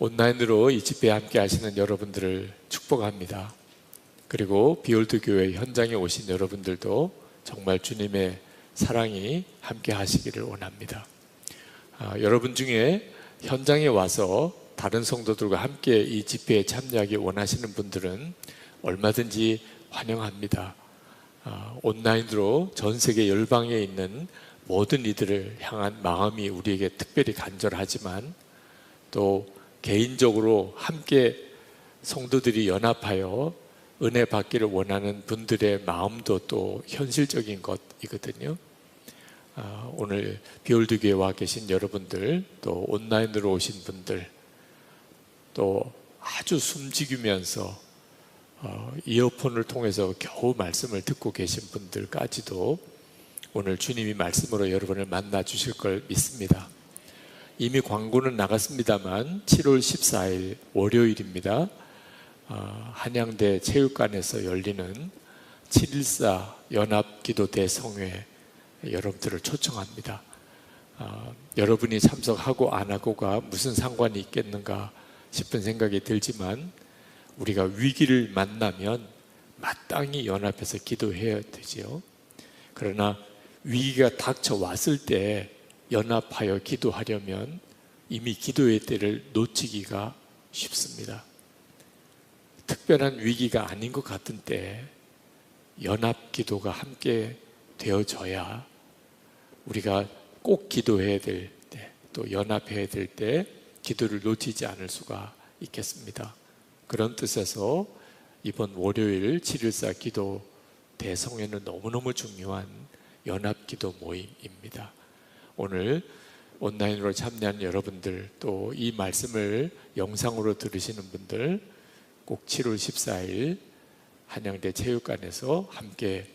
온라인으로 이 집회에 함께 하시는 여러분들을 축복합니다. 그리고 비올드 교회 현장에 오신 여러분들도 정말 주님의 사랑이 함께 하시기를 원합니다. 여러분 중에 현장에 와서 다른 성도들과 함께 이 집회에 참여하기 원하시는 분들은 얼마든지 환영합니다. 온라인으로 전 세계 열방에 있는 모든 이들을 향한 마음이 우리에게 특별히 간절하지만 또 개인적으로 함께 성도들이 연합하여 은혜 받기를 원하는 분들의 마음도 또 현실적인 것이거든요. 오늘 비올드 교회에 와 계신 여러분들, 또 온라인으로 오신 분들, 또 아주 숨죽이면서 이어폰을 통해서 겨우 말씀을 듣고 계신 분들까지도 오늘 주님이 말씀으로 여러분을 만나 주실 걸 믿습니다. 이미 광고는 나갔습니다만 7월 14일 월요일입니다. 한양대 체육관에서 열리는 7.14 연합기도 대성회 여러분들을 초청합니다. 여러분이 참석하고 안 하고가 무슨 상관이 있겠는가 싶은 생각이 들지만 우리가 위기를 만나면 마땅히 연합해서 기도해야 되지요. 그러나 위기가 닥쳐왔을 때 연합하여 기도하려면 이미 기도의 때를 놓치기가 쉽습니다. 특별한 위기가 아닌 것 같은 때 연합 기도가 함께 되어져야 우리가 꼭 기도해야 될 때, 또 연합해야 될 때 기도를 놓치지 않을 수가 있겠습니다. 그런 뜻에서 이번 월요일 7.14 기도 대성회는 너무너무 중요한 연합기도 모임입니다. 오늘 온라인으로 참여한 여러분들, 또 이 말씀을 영상으로 들으시는 분들 꼭 7월 14일 한양대 체육관에서 함께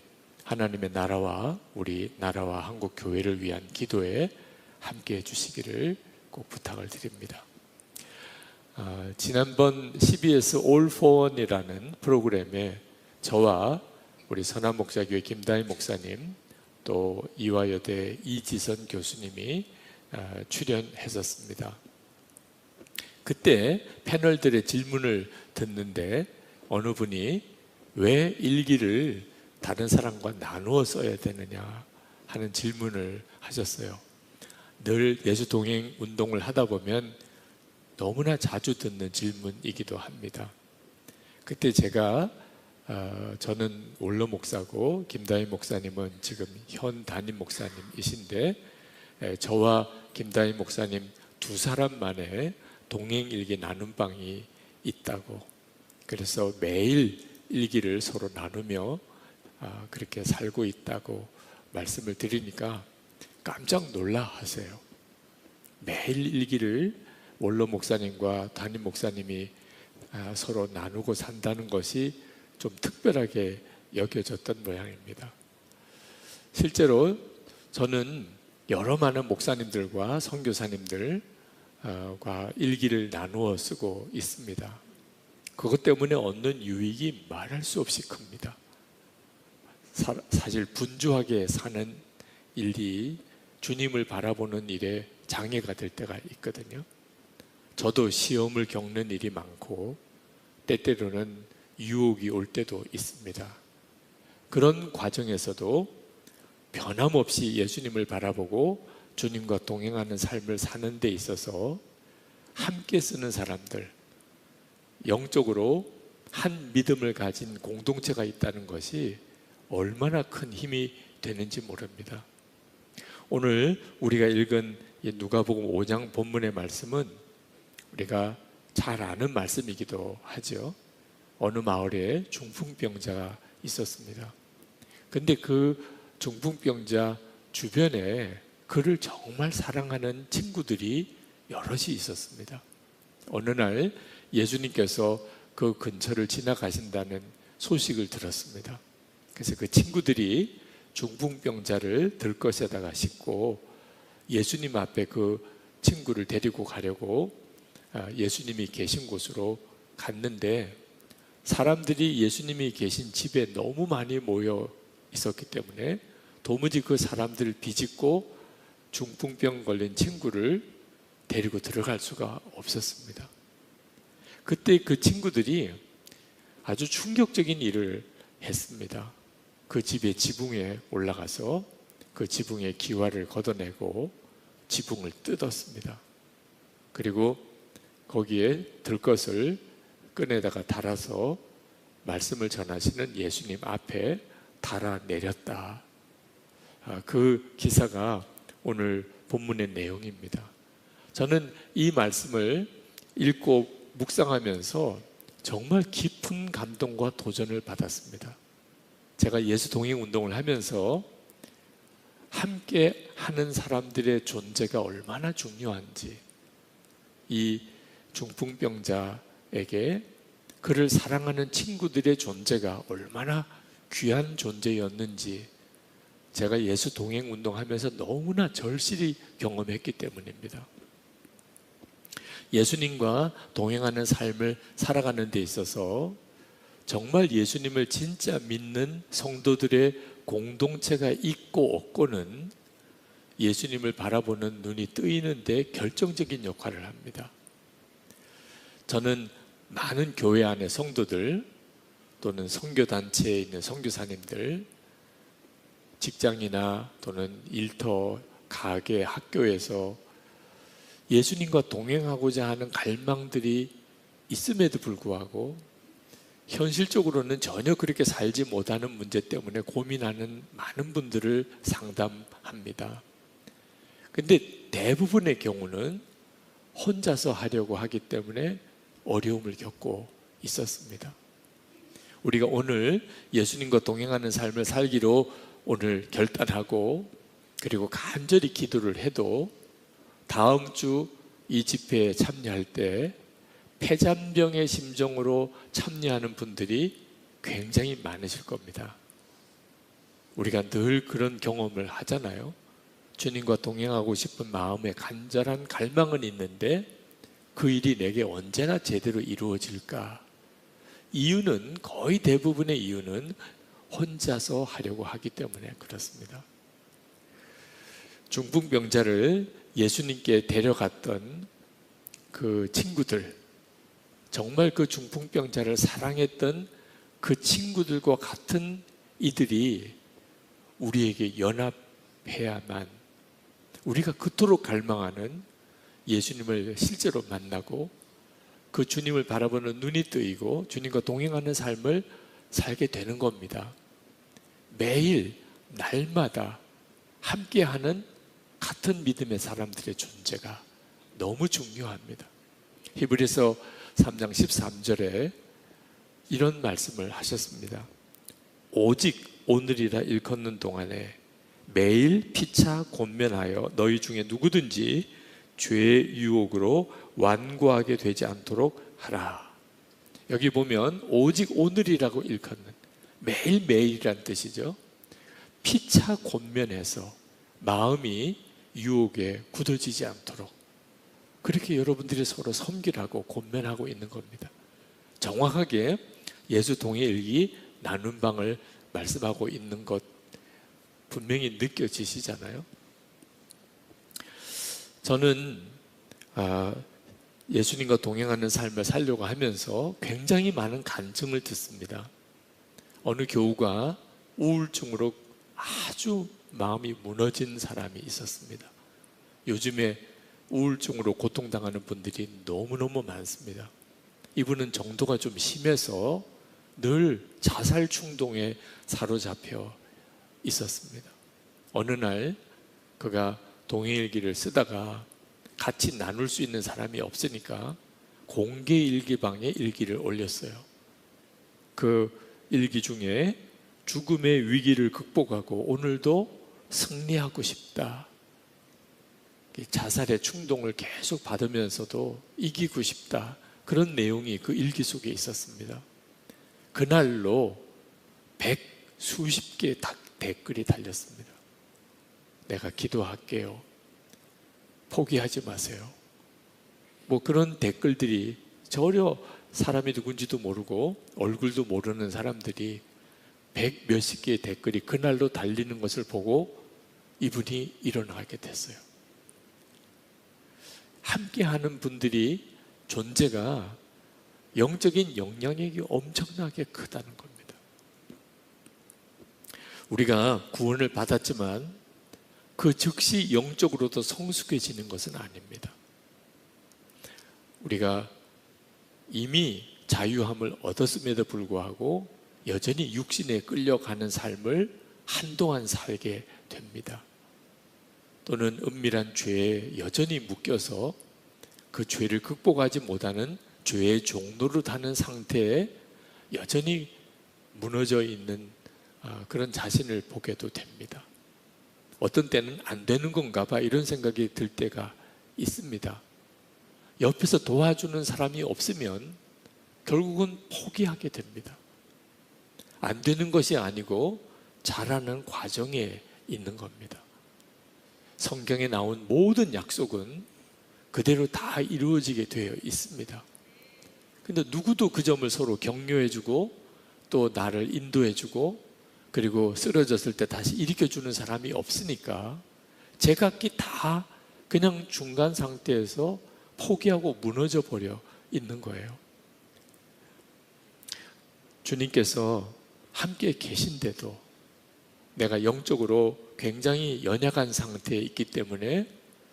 하나님의 나라와 우리 나라와 한국 교회를 위한 기도에 함께 해주시기를 꼭 부탁을 드립니다. 지난번 CBS All for One이라는 프로그램에 저와 우리 선한목자교회 김다희 목사님, 또 이화여대 이지선 교수님이 출연했었습니다. 그때 패널들의 질문을 듣는데 어느 분이 왜 일기를 다른 사람과 나누어 써야 되느냐 하는 질문을 하셨어요. 늘 예수 동행 운동을 하다 보면 너무나 자주 듣는 질문이기도 합니다. 그때 제가 저는 원로 목사고 김다희 목사님은 지금 현 담임 목사님이신데 저와 김다희 목사님 두 사람만의 동행일기 나눔방이 있다고, 그래서 매일 일기를 서로 나누며 그렇게 살고 있다고 말씀을 드리니까 깜짝 놀라 하세요. 매일 일기를 원로 목사님과 담임 목사님이 서로 나누고 산다는 것이 좀 특별하게 여겨졌던 모양입니다. 실제로 저는 여러 많은 목사님들과 선교사님들과 일기를 나누어 쓰고 있습니다. 그것 때문에 얻는 유익이 말할 수 없이 큽니다. 사실 분주하게 사는 일이 주님을 바라보는 일에 장애가 될 때가 있거든요. 저도 시험을 겪는 일이 많고 때때로는 유혹이 올 때도 있습니다. 그런 과정에서도 변함없이 예수님을 바라보고 주님과 동행하는 삶을 사는 데 있어서 함께 쓰는 사람들, 영적으로 한 믿음을 가진 공동체가 있다는 것이 얼마나 큰 힘이 되는지 모릅니다. 오늘 우리가 읽은 누가복음 5장 본문의 말씀은 우리가 잘 아는 말씀이기도 하죠. 어느 마을에 중풍병자가 있었습니다. 근데 그 중풍병자 주변에 그를 정말 사랑하는 친구들이 여럿이 있었습니다. 어느 날 예수님께서 그 근처를 지나가신다는 소식을 들었습니다. 그래서 그 친구들이 중풍병자를 들것에다가 싣고 예수님 앞에 그 친구를 데리고 가려고 예수님이 계신 곳으로 갔는데 사람들이 예수님이 계신 집에 너무 많이 모여 있었기 때문에 도무지 그 사람들을 비집고 중풍병 걸린 친구를 데리고 들어갈 수가 없었습니다. 그때 그 친구들이 아주 충격적인 일을 했습니다. 그 집의 지붕에 올라가서 그 지붕의 기와를 걷어내고 지붕을 뜯었습니다. 그리고 거기에 들것을 끈에다가 달아서 말씀을 전하시는 예수님 앞에 달아내렸다. 그 기사가 오늘 본문의 내용입니다. 저는 이 말씀을 읽고 묵상하면서 정말 깊은 감동과 도전을 받았습니다. 제가 예수 동행 운동을 하면서 함께 하는 사람들의 존재가 얼마나 중요한지, 이 중풍병자에게 그를 사랑하는 친구들의 존재가 얼마나 귀한 존재였는지 제가 예수 동행 운동하면서 너무나 절실히 경험했기 때문입니다. 예수님과 동행하는 삶을 살아가는 데 있어서 정말 예수님을 진짜 믿는 성도들의 공동체가 있고 없고는 예수님을 바라보는 눈이 뜨이는 데 결정적인 역할을 합니다. 저는 많은 교회 안의 성도들 또는 선교단체에 있는 선교사님들, 직장이나 또는 일터, 가게, 학교에서 예수님과 동행하고자 하는 갈망들이 있음에도 불구하고 현실적으로는 전혀 그렇게 살지 못하는 문제 때문에 고민하는 많은 분들을 상담합니다. 근데 대부분의 경우는 혼자서 하려고 하기 때문에 어려움을 겪고 있었습니다. 우리가 오늘 예수님과 동행하는 삶을 살기로 오늘 결단하고 그리고 간절히 기도를 해도 다음 주 이 집회에 참여할 때 폐잔병의 심정으로 참여하는 분들이 굉장히 많으실 겁니다. 우리가 늘 그런 경험을 하잖아요. 주님과 동행하고 싶은 마음에 간절한 갈망은 있는데 그 일이 내게 언제나 제대로 이루어질까? 이유는, 거의 대부분의 이유는 혼자서 하려고 하기 때문에 그렇습니다. 중풍병자를 예수님께 데려갔던 그 친구들, 정말 그 중풍병자를 사랑했던 그 친구들과 같은 이들이 우리에게 연합해야만, 우리가 그토록 갈망하는 예수님을 실제로 만나고 그 주님을 바라보는 눈이 뜨이고 주님과 동행하는 삶을 살게 되는 겁니다. 매일 날마다 함께하는 같은 믿음의 사람들의 존재가 너무 중요합니다. 히브리서 3장 13절에 이런 말씀을 하셨습니다. 오직 오늘이라 일컫는 동안에 매일 피차 권면하여 너희 중에 누구든지 죄의 유혹으로 완고하게 되지 않도록 하라. 여기 보면 오직 오늘이라고 일컫는, 매일매일이란 뜻이죠. 피차 권면해서 마음이 유혹에 굳어지지 않도록 그렇게 여러분들이 서로 섬기라고 권면하고 있는 겁니다. 정확하게 예수 동행 일기 나눈 방을 말씀하고 있는 것 분명히 느껴지시잖아요. 저는 예수님과 동행하는 삶을 살려고 하면서 굉장히 많은 간증을 듣습니다. 어느 교우가 우울증으로 아주 마음이 무너진 사람이 있었습니다. 요즘에 우울증으로 고통당하는 분들이 너무너무 많습니다. 이분은 정도가 좀 심해서 늘 자살 충동에 사로잡혀 있었습니다. 어느 날 그가 동행일기를 쓰다가 같이 나눌 수 있는 사람이 없으니까 공개 일기방에 일기를 올렸어요. 그 일기 중에 죽음의 위기를 극복하고 오늘도 승리하고 싶다. 자살의 충동을 계속 받으면서도 이기고 싶다. 그런 내용이 그 일기 속에 있었습니다. 그날로 수십 개의 댓글이 달렸습니다. 내가 기도할게요. 포기하지 마세요. 뭐 그런 댓글들이 전혀 사람이 누군지도 모르고 얼굴도 모르는 사람들이 몇십 개의 댓글이 그날로 달리는 것을 보고 이분이 일어나게 됐어요. 함께하는 분들이 존재가 영적인 영향력이 엄청나게 크다는 겁니다. 우리가 구원을 받았지만 그 즉시 영적으로도 성숙해지는 것은 아닙니다. 우리가 이미 자유함을 얻었음에도 불구하고 여전히 육신에 끌려가는 삶을 한동안 살게 됩니다. 또는 은밀한 죄에 여전히 묶여서 그 죄를 극복하지 못하는 죄의 종노릇하는 상태에 여전히 무너져 있는 그런 자신을 보게도 됩니다. 어떤 때는 안 되는 건가 봐 이런 생각이 들 때가 있습니다. 옆에서 도와주는 사람이 없으면 결국은 포기하게 됩니다. 안 되는 것이 아니고 자라는 과정에 있는 겁니다. 성경에 나온 모든 약속은 그대로 다 이루어지게 되어 있습니다. 근데 누구도 그 점을 서로 격려해주고 또 나를 인도해주고 그리고 쓰러졌을 때 다시 일으켜주는 사람이 없으니까 제각기 다 그냥 중간 상태에서 포기하고 무너져 버려 있는 거예요. 주님께서 함께 계신데도 내가 영적으로 굉장히 연약한 상태에 있기 때문에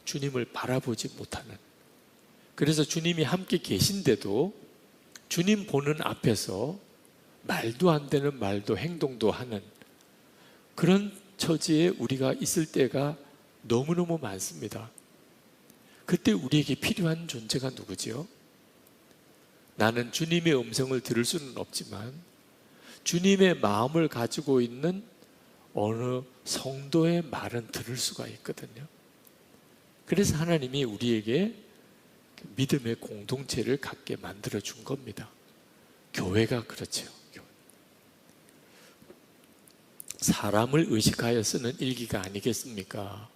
주님을 바라보지 못하는, 그래서 주님이 함께 계신데도 주님 보는 앞에서 말도 안 되는 말도 행동도 하는 그런 처지에 우리가 있을 때가 너무너무 많습니다. 그때 우리에게 필요한 존재가 누구지요? 나는 주님의 음성을 들을 수는 없지만 주님의 마음을 가지고 있는 어느 성도의 말은 들을 수가 있거든요. 그래서 하나님이 우리에게 믿음의 공동체를 갖게 만들어 준 겁니다. 교회가 그렇죠. 사람을 의식하여 쓰는 일기가 아니겠습니까?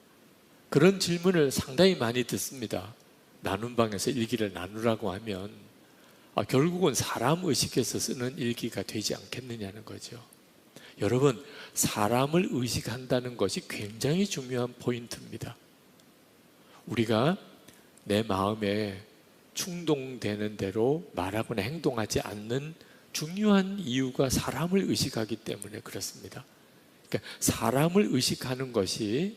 그런 질문을 상당히 많이 듣습니다. 나눔 방에서 일기를 나누라고 하면 결국은 사람 의식해서 쓰는 일기가 되지 않겠느냐는 거죠. 여러분, 사람을 의식한다는 것이 굉장히 중요한 포인트입니다. 우리가 내 마음에 충동되는 대로 말하거나 행동하지 않는 중요한 이유가 사람을 의식하기 때문에 그렇습니다. 그러니까 사람을 의식하는 것이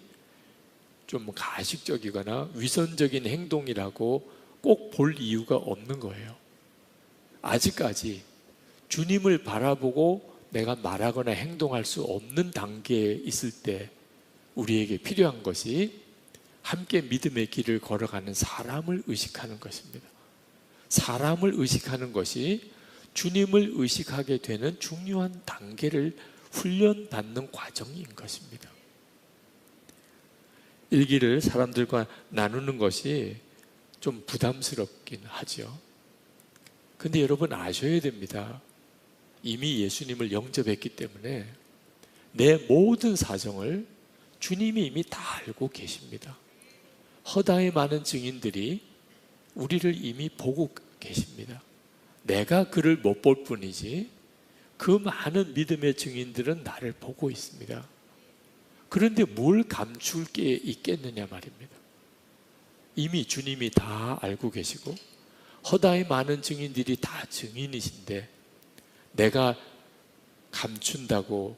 좀 가식적이거나 위선적인 행동이라고 꼭 볼 이유가 없는 거예요. 아직까지 주님을 바라보고 내가 말하거나 행동할 수 없는 단계에 있을 때 우리에게 필요한 것이 함께 믿음의 길을 걸어가는 사람을 의식하는 것입니다. 사람을 의식하는 것이 주님을 의식하게 되는 중요한 단계를 훈련받는 과정인 것입니다. 일기를 사람들과 나누는 것이 좀 부담스럽긴 하죠. 근데 여러분 아셔야 됩니다. 이미 예수님을 영접했기 때문에 내 모든 사정을 주님이 이미 다 알고 계십니다. 허다의 많은 증인들이 우리를 이미 보고 계십니다. 내가 그를 못 볼 뿐이지 그 많은 믿음의 증인들은 나를 보고 있습니다. 그런데 뭘 감출 게 있겠느냐 말입니다. 이미 주님이 다 알고 계시고 허다의 많은 증인들이 다 증인이신데 내가 감춘다고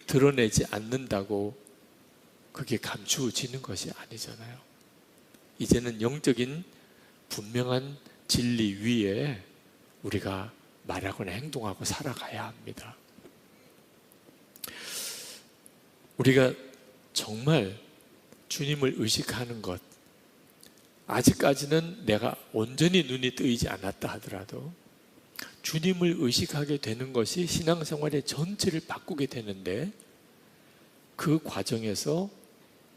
드러내지 않는다고 그게 감추어지는 것이 아니잖아요. 이제는 영적인 분명한 진리 위에 우리가 말하거나 행동하고 살아가야 합니다. 우리가 정말 주님을 의식하는 것, 아직까지는 내가 온전히 눈이 뜨이지 않았다 하더라도 주님을 의식하게 되는 것이 신앙생활의 전체를 바꾸게 되는데 그 과정에서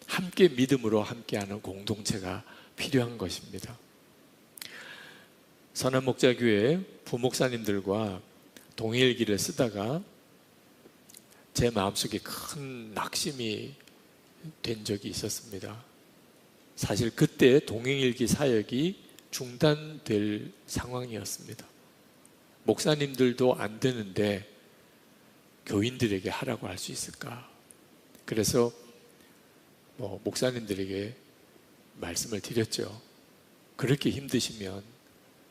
함께 믿음으로 함께하는 공동체가 필요한 것입니다. 선한목자교회 부목사님들과 동일기를 쓰다가 제 마음속에 큰 낙심이 된 적이 있었습니다. 사실 그때 동행일기 사역이 중단될 상황이었습니다. 목사님들도 안 되는데 교인들에게 하라고 할 수 있을까? 그래서 목사님들에게 말씀을 드렸죠. 그렇게 힘드시면,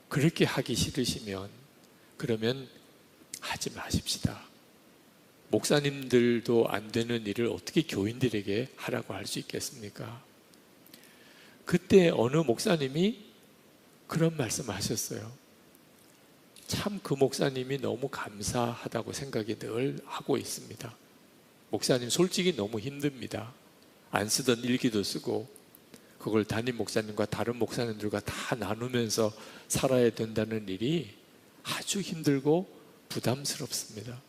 그렇게 하기 싫으시면 그러면 하지 마십시다. 목사님들도 안 되는 일을 어떻게 교인들에게 하라고 할 수 있겠습니까? 그때 어느 목사님이 그런 말씀하셨어요. 참 그 목사님이 너무 감사하다고 생각이 늘 하고 있습니다. 목사님 솔직히 너무 힘듭니다. 안 쓰던 일기도 쓰고 그걸 담임 목사님과 다른 목사님들과 다 나누면서 살아야 된다는 일이 아주 힘들고 부담스럽습니다.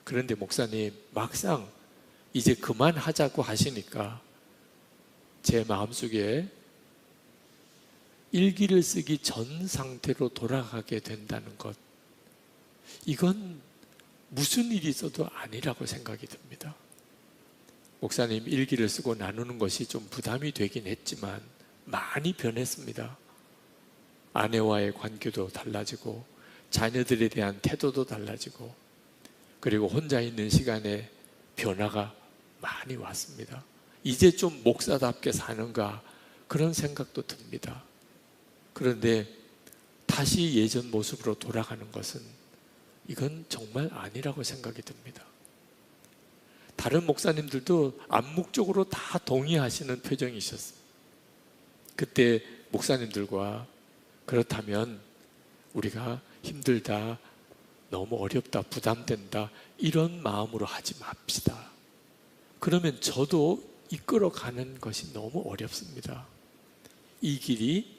그런데 목사님 막상 이제 그만하자고 하시니까 제 마음속에 일기를 쓰기 전 상태로 돌아가게 된다는 것, 이건 무슨 일이 있어도 아니라고 생각이 듭니다. 목사님 일기를 쓰고 나누는 것이 좀 부담이 되긴 했지만 많이 변했습니다. 아내와의 관계도 달라지고 자녀들에 대한 태도도 달라지고 그리고 혼자 있는 시간에 변화가 많이 왔습니다. 이제 좀 목사답게 사는가 그런 생각도 듭니다. 그런데 다시 예전 모습으로 돌아가는 것은 이건 정말 아니라고 생각이 듭니다. 다른 목사님들도 암묵적으로 다 동의하시는 표정이셨습니다. 그때 목사님들과 그렇다면 우리가 힘들다, 너무 어렵다, 부담된다 이런 마음으로 하지 맙시다. 그러면 저도 이끌어가는 것이 너무 어렵습니다. 이 길이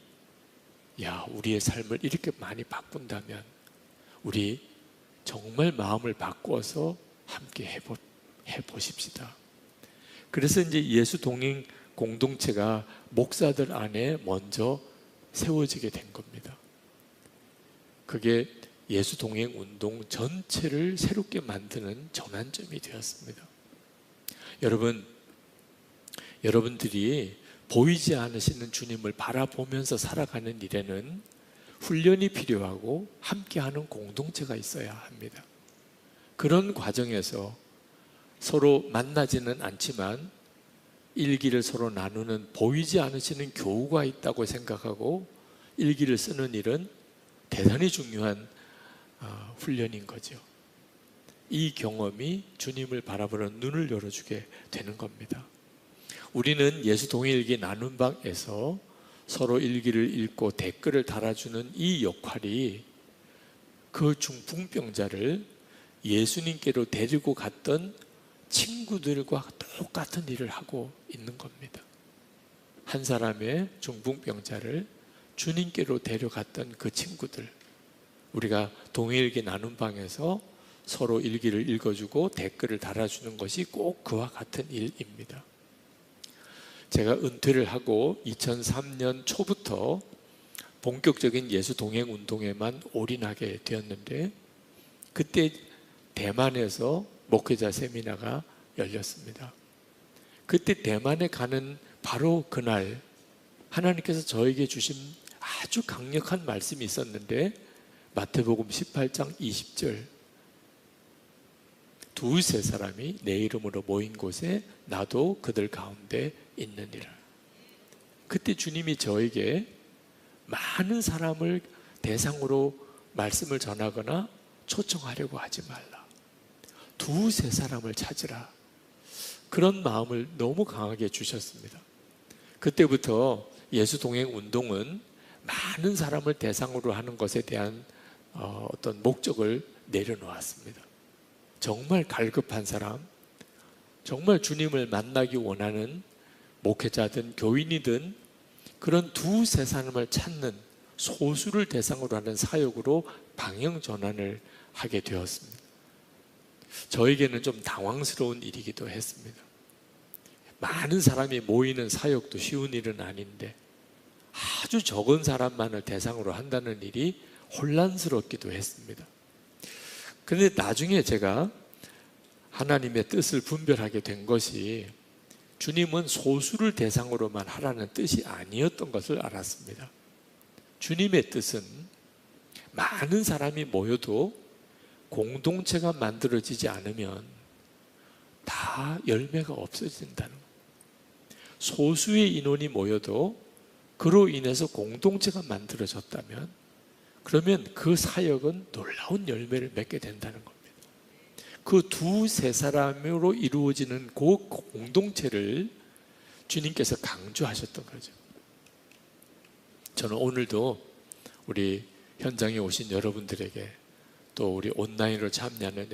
우리의 삶을 이렇게 많이 바꾼다면 우리 정말 마음을 바꿔서 함께 해보십시다. 그래서 이제 예수 동행 공동체가 목사들 안에 먼저 세워지게 된 겁니다. 그게 예수 동행 운동 전체를 새롭게 만드는 전환점이 되었습니다. 여러분들이 보이지 않으시는 주님을 바라보면서 살아가는 일에는 훈련이 필요하고 함께하는 공동체가 있어야 합니다. 그런 과정에서 서로 만나지는 않지만 일기를 서로 나누는 보이지 않으시는 교우가 있다고 생각하고 일기를 쓰는 일은 대단히 중요한 훈련인 거죠. 이 경험이 주님을 바라보는 눈을 열어주게 되는 겁니다. 우리는 예수 동행일기 나눔방에서 서로 일기를 읽고 댓글을 달아주는 이 역할이 그 중풍병자를 예수님께로 데리고 갔던 친구들과 똑같은 일을 하고 있는 겁니다. 한 사람의 중풍병자를 주님께로 데려갔던 그 친구들, 우리가 동행일기 나눔방에서 서로 일기를 읽어주고 댓글을 달아주는 것이 꼭 그와 같은 일입니다. 제가 은퇴를 하고 2003년 초부터 본격적인 예수 동행 운동에만 올인하게 되었는데 그때 대만에서 목회자 세미나가 열렸습니다. 그때 대만에 가는 바로 그날 하나님께서 저에게 주신 아주 강력한 말씀이 있었는데 마태복음 18장 20절, 두세 사람이 내 이름으로 모인 곳에 나도 그들 가운데 있느니라. 그때 주님이 저에게 많은 사람을 대상으로 말씀을 전하거나 초청하려고 하지 말라, 두세 사람을 찾으라, 그런 마음을 너무 강하게 주셨습니다. 그때부터 예수 동행 운동은 많은 사람을 대상으로 하는 것에 대한 어떤 목적을 내려놓았습니다. 정말 갈급한 사람, 정말 주님을 만나기 원하는 목회자든 교인이든 그런 두세 사람을 찾는 소수를 대상으로 하는 사역으로 방향 전환을 하게 되었습니다. 저에게는 좀 당황스러운 일이기도 했습니다. 많은 사람이 모이는 사역도 쉬운 일은 아닌데 아주 적은 사람만을 대상으로 한다는 일이 혼란스럽기도 했습니다. 그런데 나중에 제가 하나님의 뜻을 분별하게 된 것이 주님은 소수를 대상으로만 하라는 뜻이 아니었던 것을 알았습니다. 주님의 뜻은 많은 사람이 모여도 공동체가 만들어지지 않으면 다 열매가 없어진다는 것. 소수의 인원이 모여도 그로 인해서 공동체가 만들어졌다면 그러면 그 사역은 놀라운 열매를 맺게 된다는 겁니다. 그 두세 사람으로 이루어지는 그 공동체를 주님께서 강조하셨던 거죠. 저는 오늘도 우리 현장에 오신 여러분들에게, 또 우리 온라인으로 참여하는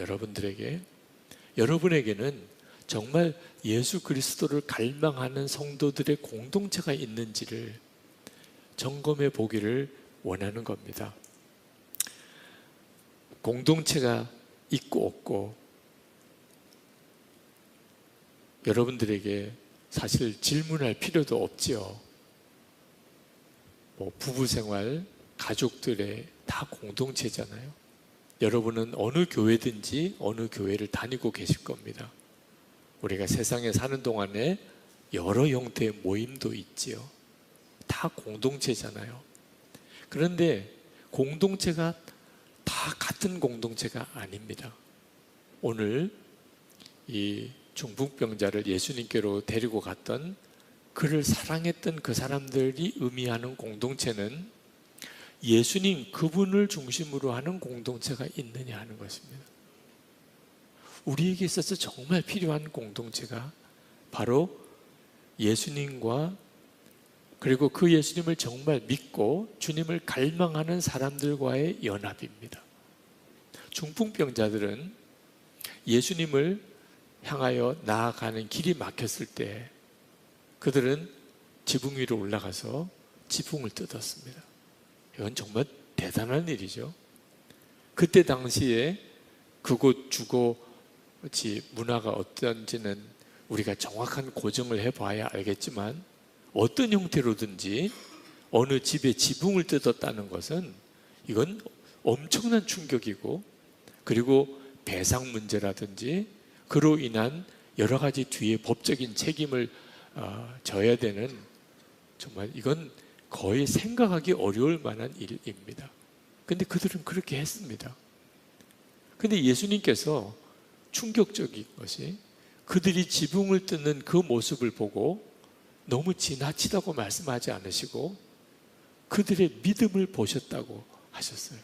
여러분에게는 정말 예수 그리스도를 갈망하는 성도들의 공동체가 있는지를 점검해 보기를 원하는 겁니다. 공동체가 있고 없고 여러분들에게 사실 질문할 필요도 없지요. 부부생활, 가족들의 다 공동체잖아요. 여러분은 어느 교회든지 어느 교회를 다니고 계실 겁니다. 우리가 세상에 사는 동안에 여러 형태의 모임도 있지요. 다 공동체잖아요. 그런데 공동체가 다 같은 공동체가 아닙니다. 오늘 이 중풍병자를 예수님께로 데리고 갔던, 그를 사랑했던 그 사람들이 의미하는 공동체는 예수님 그분을 중심으로 하는 공동체가 있느냐 하는 것입니다. 우리에게 있어서 정말 필요한 공동체가 바로 예수님과, 그리고 그 예수님을 정말 믿고 주님을 갈망하는 사람들과의 연합입니다. 중풍병자들은 예수님을 향하여 나아가는 길이 막혔을 때 그들은 지붕 위로 올라가서 지붕을 뜯었습니다. 이건 정말 대단한 일이죠. 그때 당시에 그곳 주거지 문화가 어떤지는 우리가 정확한 고증을 해봐야 알겠지만, 어떤 형태로든지 어느 집의 지붕을 뜯었다는 것은 이건 엄청난 충격이고, 그리고 배상 문제라든지 그로 인한 여러 가지 뒤에 법적인 책임을 져야 되는, 정말 이건 거의 생각하기 어려울 만한 일입니다. 근데 그들은 그렇게 했습니다. 근데 예수님께서 충격적인 것이, 그들이 지붕을 뜯는 그 모습을 보고 너무 지나치다고 말씀하지 않으시고 그들의 믿음을 보셨다고 하셨어요.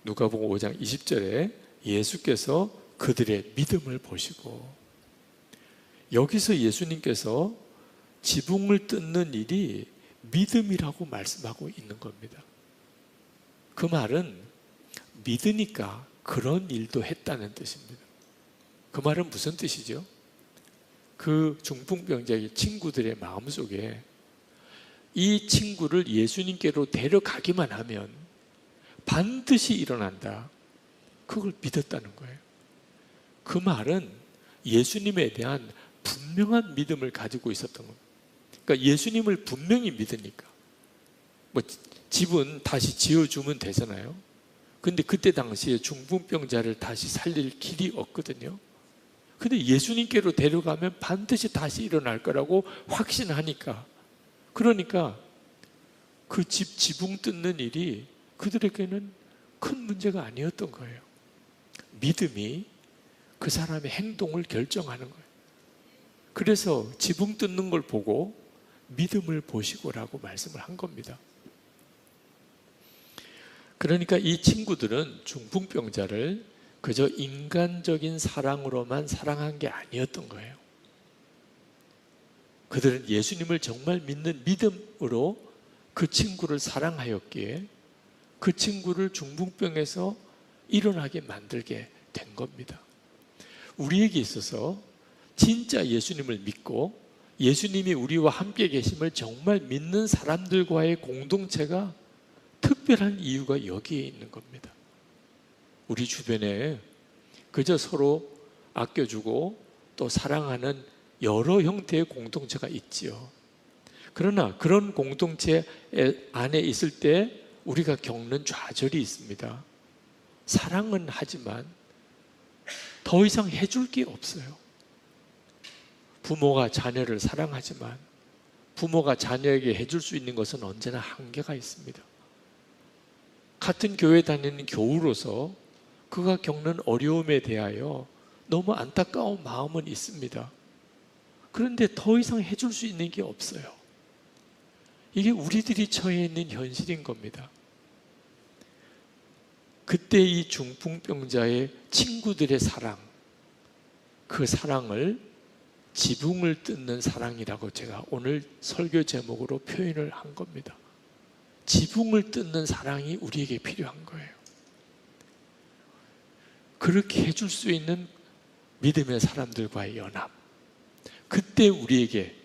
누가복음 5장 20절에 예수께서 그들의 믿음을 보시고, 여기서 예수님께서 지붕을 뜯는 일이 믿음이라고 말씀하고 있는 겁니다. 그 말은 믿으니까 그런 일도 했다는 뜻입니다. 그 말은 무슨 뜻이죠? 그 중풍병자의 친구들의 마음속에 이 친구를 예수님께로 데려가기만 하면 반드시 일어난다, 그걸 믿었다는 거예요. 그 말은 예수님에 대한 분명한 믿음을 가지고 있었던 겁니다. 그러니까 예수님을 분명히 믿으니까, 집은 다시 지어주면 되잖아요. 근데 그때 당시에 중풍병자를 다시 살릴 길이 없거든요. 근데 예수님께로 데려가면 반드시 다시 일어날 거라고 확신하니까, 그러니까 그 집 지붕 뜯는 일이 그들에게는 큰 문제가 아니었던 거예요. 믿음이 그 사람의 행동을 결정하는 거예요. 그래서 지붕 뜯는 걸 보고 믿음을 보시고라고 말씀을 한 겁니다. 그러니까 이 친구들은 중풍병자를 그저 인간적인 사랑으로만 사랑한 게 아니었던 거예요. 그들은 예수님을 정말 믿는 믿음으로 그 친구를 사랑하였기에 그 친구를 중풍병에서 일어나게 만들게 된 겁니다. 우리에게 있어서 진짜 예수님을 믿고 예수님이 우리와 함께 계심을 정말 믿는 사람들과의 공동체가 특별한 이유가 여기에 있는 겁니다. 우리 주변에 그저 서로 아껴주고 또 사랑하는 여러 형태의 공동체가 있지요. 그러나 그런 공동체 안에 있을 때 우리가 겪는 좌절이 있습니다. 사랑은 하지만 더 이상 해줄 게 없어요. 부모가 자녀를 사랑하지만 부모가 자녀에게 해줄 수 있는 것은 언제나 한계가 있습니다. 같은 교회 다니는 교우로서 그가 겪는 어려움에 대하여 너무 안타까운 마음은 있습니다. 그런데 더 이상 해줄 수 있는 게 없어요. 이게 우리들이 처해 있는 현실인 겁니다. 그때 이 중풍병자의 친구들의 사랑, 그 사랑을 지붕을 뜯는 사랑이라고 제가 오늘 설교 제목으로 표현을 한 겁니다. 지붕을 뜯는 사랑이 우리에게 필요한 거예요. 그렇게 해줄 수 있는 믿음의 사람들과의 연합, 그때 우리에게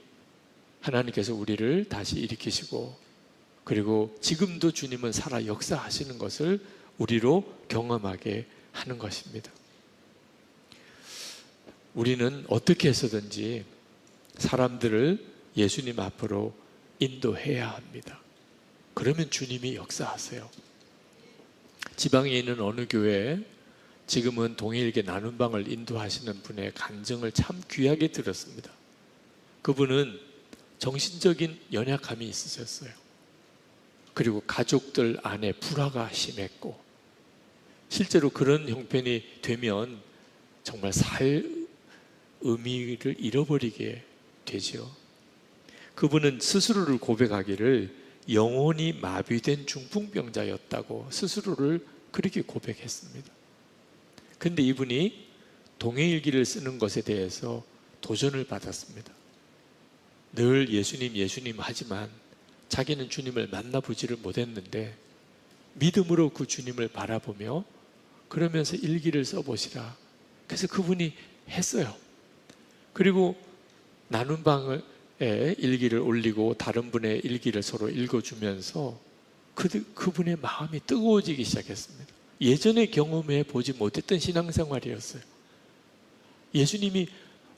하나님께서 우리를 다시 일으키시고, 그리고 지금도 주님은 살아 역사하시는 것을 우리로 경험하게 하는 것입니다. 우리는 어떻게 해서든지 사람들을 예수님 앞으로 인도해야 합니다. 그러면 주님이 역사하세요. 지방에 있는 어느 교회에 지금은 동일계 나눔방을 인도하시는 분의 간증을 참 귀하게 들었습니다. 그분은 정신적인 연약함이 있으셨어요. 그리고 가족들 안에 불화가 심했고, 실제로 그런 형편이 되면 정말 살 의미를 잃어버리게 되죠. 그분은 스스로를 고백하기를 영혼이 마비된 중풍병자였다고 스스로를 그렇게 고백했습니다. 근데 이분이 동해일기를 쓰는 것에 대해서 도전을 받았습니다. 늘 예수님 예수님 하지만 자기는 주님을 만나보지를 못했는데 믿음으로 그 주님을 바라보며 그러면서 일기를 써보시라. 그래서 그분이 했어요. 그리고 나눔방에 일기를 올리고 다른 분의 일기를 서로 읽어주면서 그분의 마음이 뜨거워지기 시작했습니다. 예전에 경험해 보지 못했던 신앙생활이었어요. 예수님이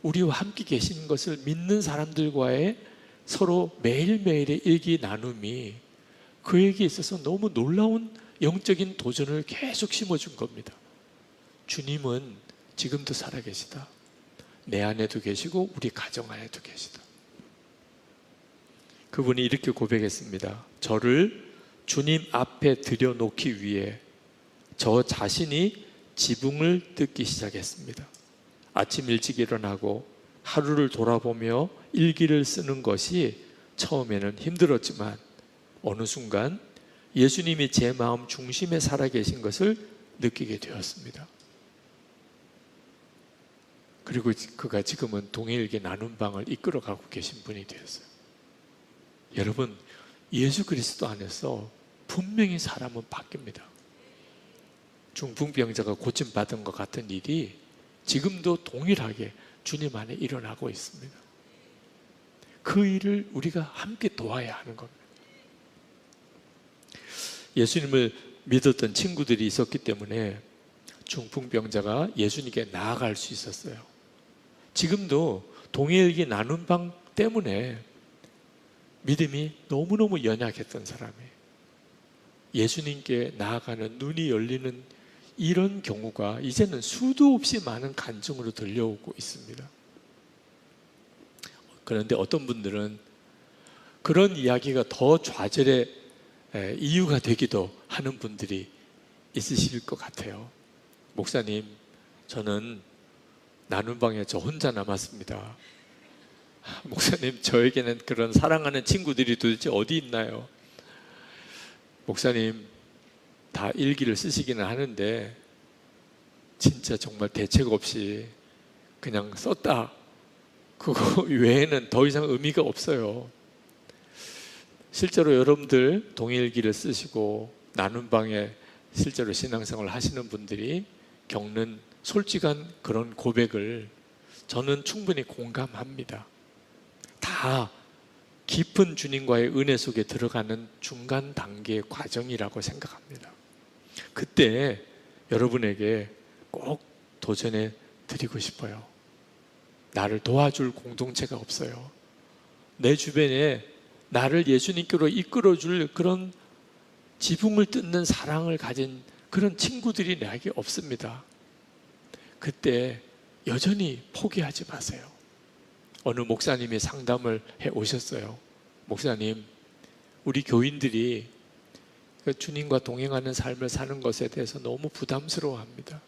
우리와 함께 계신 것을 믿는 사람들과의 서로 매일매일의 일기 나눔이 그에게 있어서 너무 놀라운 영적인 도전을 계속 심어준 겁니다. 주님은 지금도 살아계시다. 내 안에도 계시고 우리 가정 안에도 계시다. 그분이 이렇게 고백했습니다. 저를 주님 앞에 들여놓기 위해 저 자신이 지붕을 뜯기 시작했습니다. 아침 일찍 일어나고 하루를 돌아보며 일기를 쓰는 것이 처음에는 힘들었지만 어느 순간 예수님이 제 마음 중심에 살아계신 것을 느끼게 되었습니다. 그리고 그가 지금은 동해일기 나눔방을 이끌어가고 계신 분이 되었어요. 여러분, 예수 그리스도 안에서 분명히 사람은 바뀝니다. 중풍병자가 고침받은 것 같은 일이 지금도 동일하게 주님 안에 일어나고 있습니다. 그 일을 우리가 함께 도와야 하는 겁니다. 예수님을 믿었던 친구들이 있었기 때문에 중풍병자가 예수님께 나아갈 수 있었어요. 지금도 동해일기 나눔방 때문에 믿음이 너무너무 연약했던 사람이 예수님께 나아가는 눈이 열리는 이런 경우가 이제는 수도 없이 많은 간증으로 들려오고 있습니다. 그런데 어떤 분들은 그런 이야기가 더 좌절의 이유가 되기도 하는 분들이 있으실 것 같아요. 목사님, 저는 나눔방에 저 혼자 남았습니다. 목사님, 저에게는 그런 사랑하는 친구들이 도대체 어디 있나요? 목사님, 다 일기를 쓰시기는 하는데 진짜 정말 대책 없이 그냥 썼다. 그거 외에는 더 이상 의미가 없어요. 실제로 여러분들 동일기를 쓰시고 나눔방에 실제로 신앙생활을 하시는 분들이 겪는 솔직한 그런 고백을 저는 충분히 공감합니다. 다 깊은 주님과의 은혜 속에 들어가는 중간 단계의 과정이라고 생각합니다. 그때 여러분에게 꼭 도전해 드리고 싶어요. 나를 도와줄 공동체가 없어요. 내 주변에 나를 예수님께로 이끌어줄 그런 지붕을 뜯는 사랑을 가진 그런 친구들이 나에게 없습니다. 그때 여전히 포기하지 마세요. 어느 목사님이 상담을 해 오셨어요. 목사님, 우리 교인들이 주님과 동행하는 삶을 사는 것에 대해서 너무 부담스러워합니다.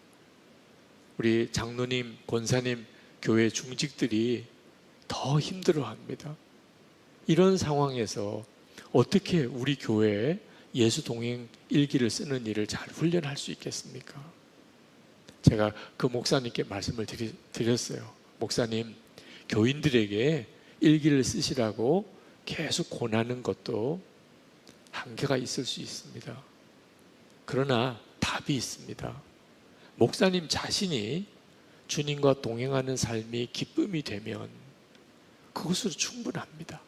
우리 장로님, 권사님, 교회 중직들이 더 힘들어합니다. 이런 상황에서 어떻게 우리 교회에 예수 동행 일기를 쓰는 일을 잘 훈련할 수 있겠습니까? 제가 그 목사님께 말씀을 드렸어요. 목사님, 교인들에게 일기를 쓰시라고 계속 권하는 것도 한계가 있을 수 있습니다. 그러나 답이 있습니다. 목사님 자신이 주님과 동행하는 삶이 기쁨이 되면 그것으로 충분합니다.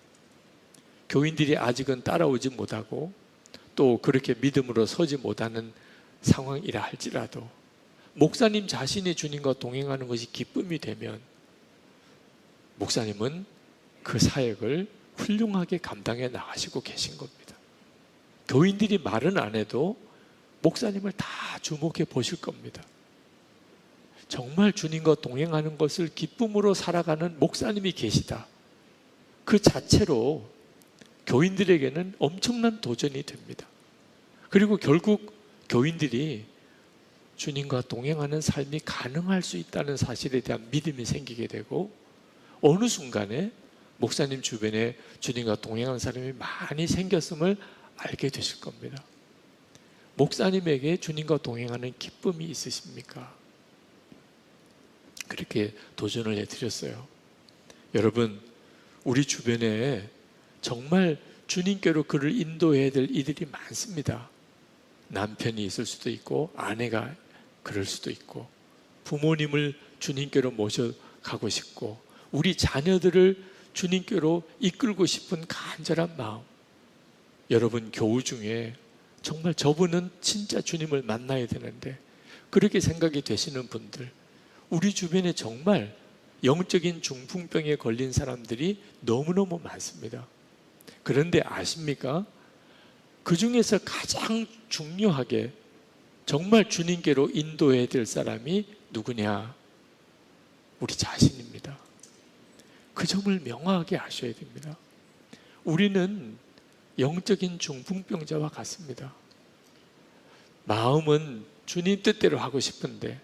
교인들이 아직은 따라오지 못하고 또 그렇게 믿음으로 서지 못하는 상황이라 할지라도 목사님 자신이 주님과 동행하는 것이 기쁨이 되면 목사님은 그 사역을 훌륭하게 감당해 나가시고 계신 겁니다. 교인들이 말은 안 해도 목사님을 다 주목해 보실 겁니다. 정말 주님과 동행하는 것을 기쁨으로 살아가는 목사님이 계시다. 그 자체로 교인들에게는 엄청난 도전이 됩니다. 그리고 결국 교인들이 주님과 동행하는 삶이 가능할 수 있다는 사실에 대한 믿음이 생기게 되고 어느 순간에 목사님 주변에 주님과 동행하는 사람이 많이 생겼음을 알게 되실 겁니다. 목사님에게 주님과 동행하는 기쁨이 있으십니까? 그렇게 도전을 해드렸어요. 여러분, 우리 주변에 정말 주님께로 그를 인도해야 될 이들이 많습니다. 남편이 있을 수도 있고 아내가 그럴 수도 있고 부모님을 주님께로 모셔가고 싶고 우리 자녀들을 주님께로 이끌고 싶은 간절한 마음. 여러분 교우 중에 정말 저분은 진짜 주님을 만나야 되는데 그렇게 생각이 되시는 분들, 우리 주변에 정말 영적인 중풍병에 걸린 사람들이 너무너무 많습니다. 그런데 아십니까? 그 중에서 가장 중요하게 정말 주님께로 인도해야 될 사람이 누구냐? 우리 자신입니다. 그 점을 명확하게 아셔야 됩니다. 우리는 영적인 중풍병자와 같습니다. 마음은 주님 뜻대로 하고 싶은데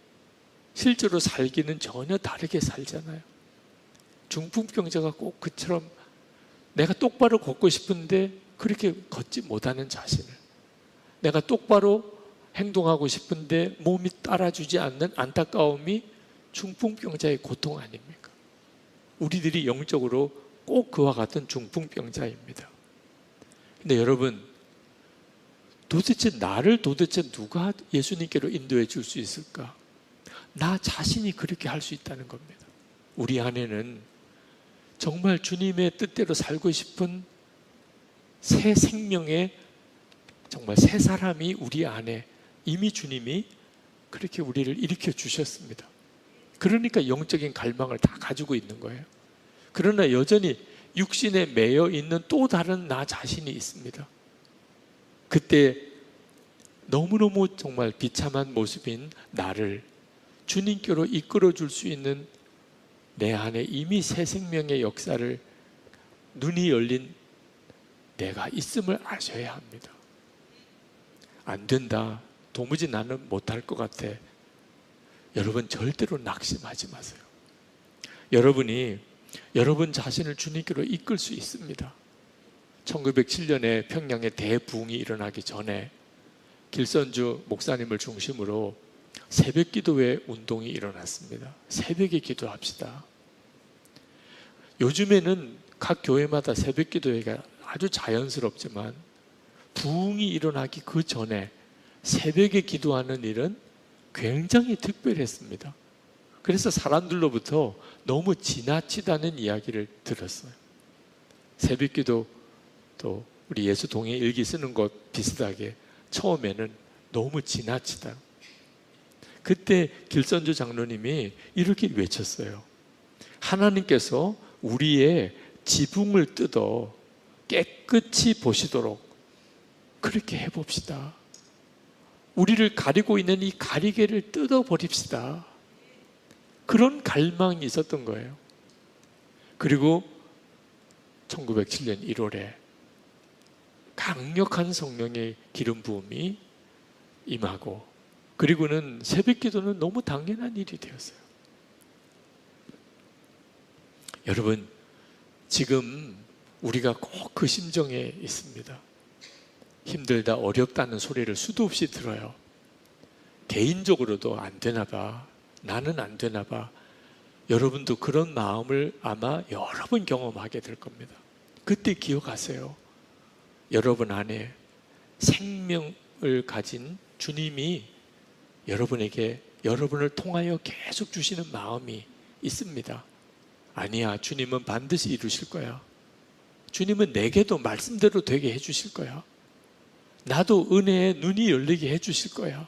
실제로 살기는 전혀 다르게 살잖아요. 중풍병자가 꼭 그처럼 내가 똑바로 걷고 싶은데 그렇게 걷지 못하는 자신을, 내가 똑바로 행동하고 싶은데 몸이 따라주지 않는 안타까움이 중풍병자의 고통 아닙니까? 우리들이 영적으로 꼭 그와 같은 중풍병자입니다. 근데 여러분, 나를 도대체 누가 예수님께로 인도해 줄 수 있을까? 나 자신이 그렇게 할 수 있다는 겁니다. 우리 안에는 정말 주님의 뜻대로 살고 싶은 새 생명의 정말 새 사람이 우리 안에 이미 주님이 그렇게 우리를 일으켜 주셨습니다. 그러니까 영적인 갈망을 다 가지고 있는 거예요. 그러나 여전히 육신에 매여 있는 또 다른 나 자신이 있습니다. 그때 너무너무 정말 비참한 모습인 나를 주님께로 이끌어 줄 수 있는 내 안에 이미 새 생명의 역사를 눈이 열린 내가 있음을 아셔야 합니다. 안 된다. 도무지 나는 못할 것 같아. 여러분 절대로 낙심하지 마세요. 여러분이 여러분 자신을 주님께로 이끌 수 있습니다. 1907년에 평양에 대부흥이 일어나기 전에 길선주 목사님을 중심으로 새벽 기도회 운동이 일어났습니다. 새벽에 기도합시다. 요즘에는 각 교회마다 새벽 기도회가 아주 자연스럽지만 부흥이 일어나기 그 전에 새벽에 기도하는 일은 굉장히 특별했습니다. 그래서 사람들로부터 너무 지나치다는 이야기를 들었어요. 새벽 기도 또 우리 예수 동행 일기 쓰는 것 비슷하게 처음에는 너무 지나치다. 그때 길선주 장로님이 이렇게 외쳤어요. 하나님께서 우리의 지붕을 뜯어 깨끗이 보시도록 그렇게 해봅시다. 우리를 가리고 있는 이 가리개를 뜯어버립시다. 그런 갈망이 있었던 거예요. 그리고 1907년 1월에 강력한 성령의 기름 부음이 임하고 그리고는 새벽 기도는 너무 당연한 일이 되었어요. 여러분, 지금 우리가 꼭 그 심정에 있습니다. 힘들다, 어렵다는 소리를 수도 없이 들어요. 개인적으로도 안 되나 봐, 나는 안 되나 봐. 여러분도 그런 마음을 아마 여러 번 경험하게 될 겁니다. 그때 기억하세요. 여러분 안에 생명을 가진 주님이 여러분에게, 여러분을 통하여 계속 주시는 마음이 있습니다. 아니야, 주님은 반드시 이루실 거야. 주님은 내게도 말씀대로 되게 해주실 거야. 나도 은혜의 눈이 열리게 해주실 거야.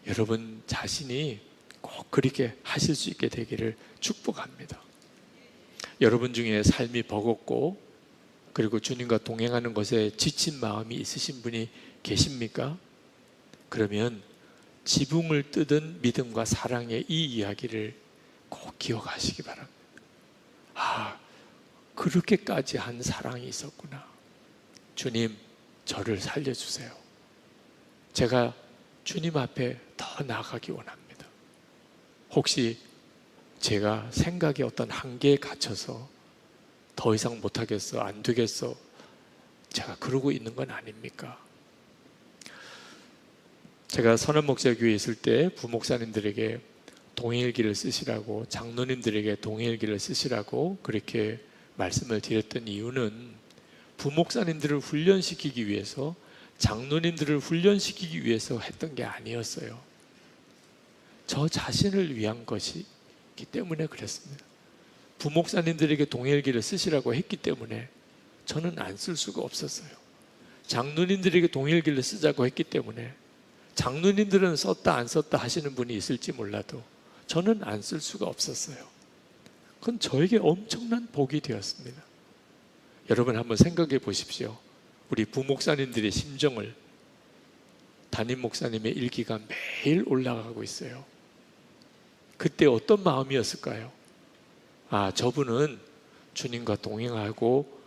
여러분 자신이 꼭 그렇게 하실 수 있게 되기를 축복합니다. 여러분 중에 삶이 버겁고 그리고 주님과 동행하는 것에 지친 마음이 있으신 분이 계십니까? 그러면 지붕을 뜯은 믿음과 사랑의 이 이야기를 꼭 기억하시기 바랍니다. 아, 그렇게까지 한 사랑이 있었구나. 주님, 저를 살려주세요. 제가 주님 앞에 더 나아가기 원합니다. 혹시 제가 생각의 어떤 한계에 갇혀서 더 이상 못하겠어, 안 되겠어, 제가 그러고 있는 건 아닙니까? 제가 선한목자교회에 있을 때 부목사님들에게 동행일기를 쓰시라고, 장로님들에게 동행일기를 쓰시라고 그렇게 말씀을 드렸던 이유는 부목사님들을 훈련시키기 위해서, 장로님들을 훈련시키기 위해서 했던 게 아니었어요. 저 자신을 위한 것이기 때문에 그랬습니다. 부목사님들에게 동행일기를 쓰시라고 했기 때문에 저는 안 쓸 수가 없었어요. 장로님들에게 동행일기를 쓰자고 했기 때문에, 장로님들은 썼다 안 썼다 하시는 분이 있을지 몰라도 저는 안 쓸 수가 없었어요. 그건 저에게 엄청난 복이 되었습니다. 여러분 한번 생각해 보십시오. 우리 부목사님들의 심정을. 담임 목사님의 일기가 매일 올라가고 있어요. 그때 어떤 마음이었을까요? 아, 저분은 주님과 동행하고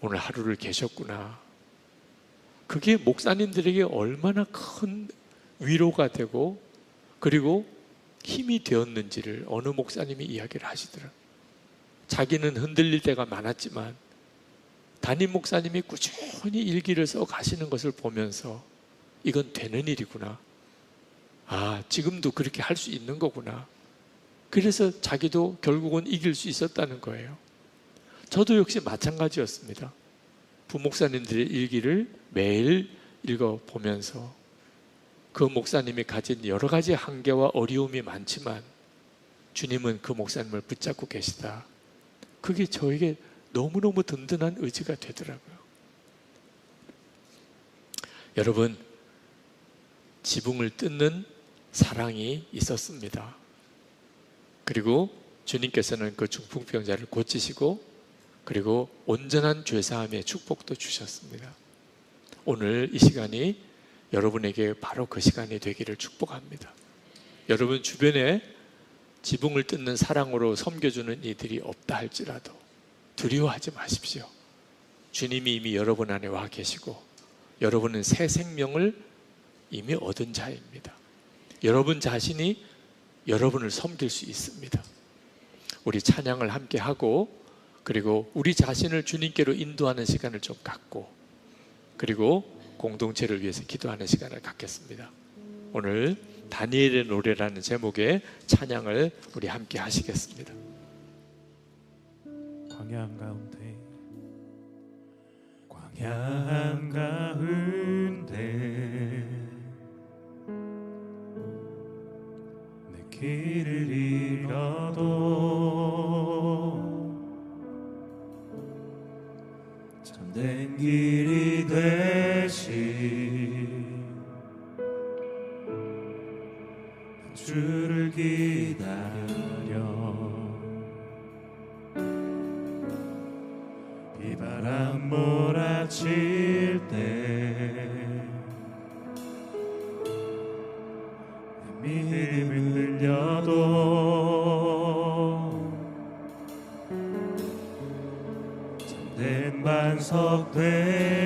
오늘 하루를 계셨구나. 그게 목사님들에게 얼마나 큰 위로가 되고 그리고 힘이 되었는지를 어느 목사님이 이야기를 하시더라고요. 자기는 흔들릴 때가 많았지만 담임 목사님이 꾸준히 일기를 써 가시는 것을 보면서 이건 되는 일이구나. 아, 지금도 그렇게 할 수 있는 거구나. 그래서 자기도 결국은 이길 수 있었다는 거예요. 저도 역시 마찬가지였습니다. 부목사님들의 일기를 매일 읽어보면서 그 목사님이 가진 여러 가지 한계와 어려움이 많지만 주님은 그 목사님을 붙잡고 계시다. 그게 저에게 너무너무 든든한 의지가 되더라고요. 여러분, 지붕을 뜯는 사랑이 있었습니다. 그리고 주님께서는 그 중풍병자를 고치시고 그리고 온전한 죄사함의 축복도 주셨습니다. 오늘 이 시간이 여러분에게 바로 그 시간이 되기를 축복합니다. 여러분 주변에 지붕을 뜯는 사랑으로 섬겨주는 이들이 없다 할지라도 두려워하지 마십시오. 주님이 이미 여러분 안에 와 계시고 여러분은 새 생명을 이미 얻은 자입니다. 여러분 자신이 여러분을 섬길 수 있습니다. 우리 찬양을 함께 하고 그리고 우리 자신을 주님께로 인도하는 시간을 좀 갖고 그리고 공동체를 위해서 기도하는 시간을 갖겠습니다. 오늘 다니엘의 노래라는 제목의 찬양을 우리 함께 하시겠습니다. 광야 한가운데 광야 한가운데 내 길을 잃어도 참된 길이 되신 주를 기다려 비바람 몰아칠 때 내 믿음을 들려도 참된 반석 되